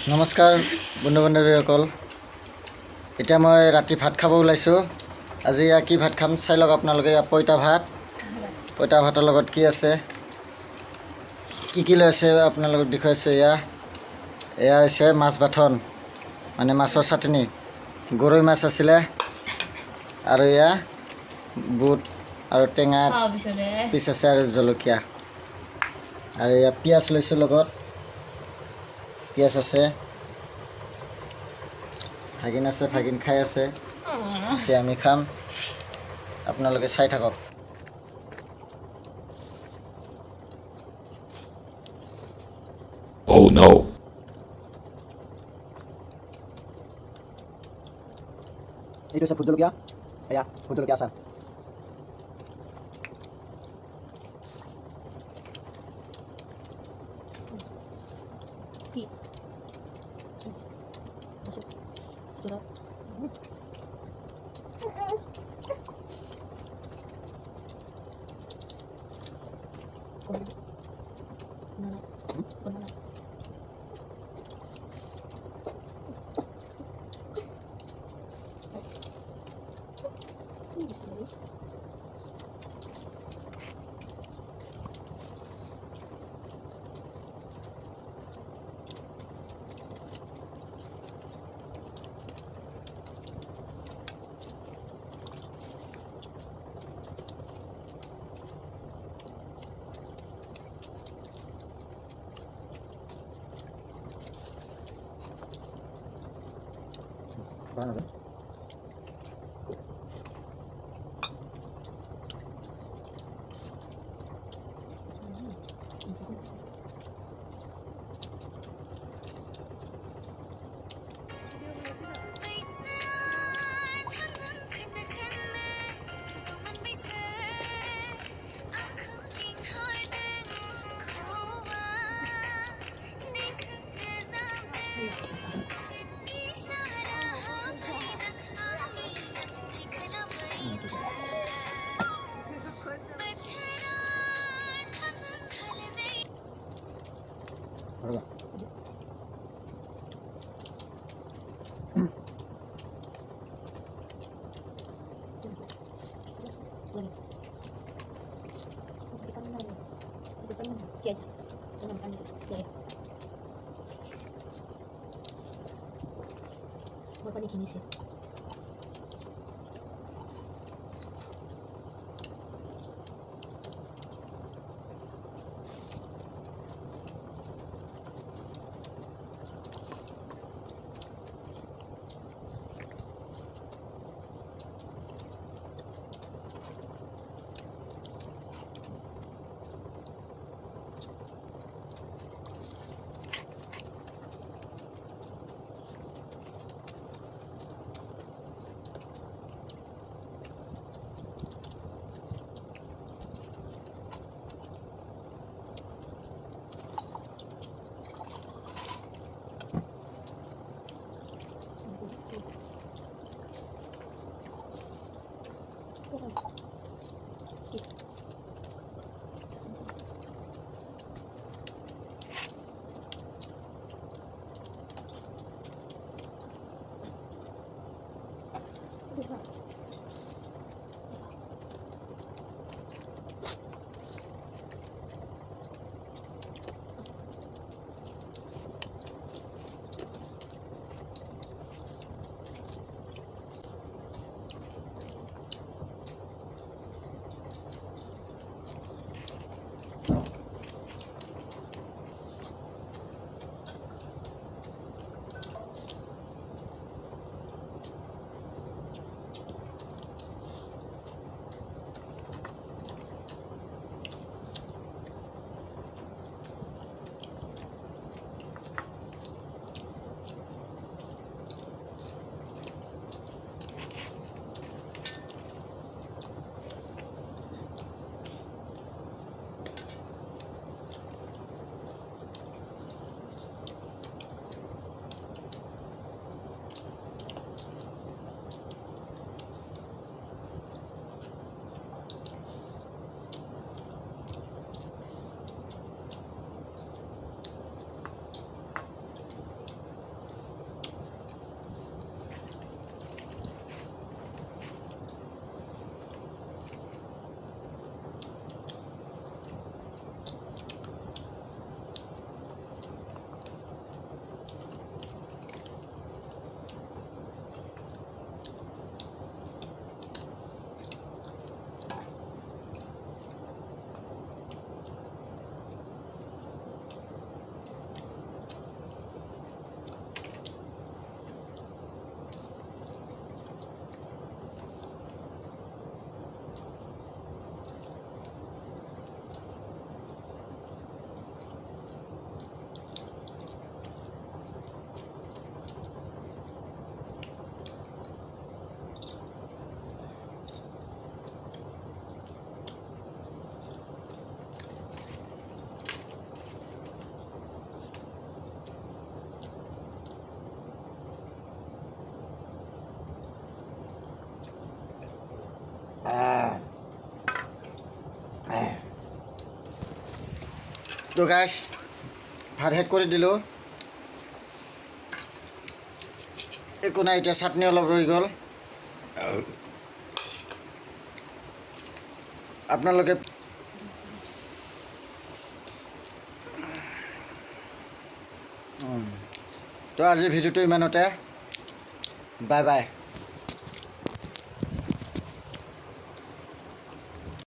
নমস্কাৰ বন্ধু বান্ধৱীসকল। এতিয়া মই ৰাতি ভাত খাব ওলাইছোঁ। আজি কি ভাত খাম চাই লওক আপোনালোকে। পইতা ভাতৰ লগত কি আছে, কি লৈছে আপোনালোকক দেখুৱাইছোঁ। এয়া হৈছে মাছ বাথন, মানে মাছৰ চাটনি। গৰৈ মাছ আছিলে, আৰু এয়া বুট আৰু টেঙা পিচ আছে, আৰু জলকীয়া, আৰু এয়া পিঁয়াজ লৈছোঁ লগত। পিঁয়াজ আছে, ভাগিন আছে, ভাগিন খাই আছে। এতিয়া আমি খাম, আপোনালোকে চাই থাকক। Oh no. এইটো হৈছে ভোট জলকীয়া, এয়া ভোট জলকীয়া আচাৰ। তো গাইছ ভাত শেষ কৰি দিলোঁ একো নাই এতিয়া চাটনি অলপ ৰৈ গ'ল আপোনালোকে তো আজিৰ ভিডিঅ'টো ইমানতে বাই বাই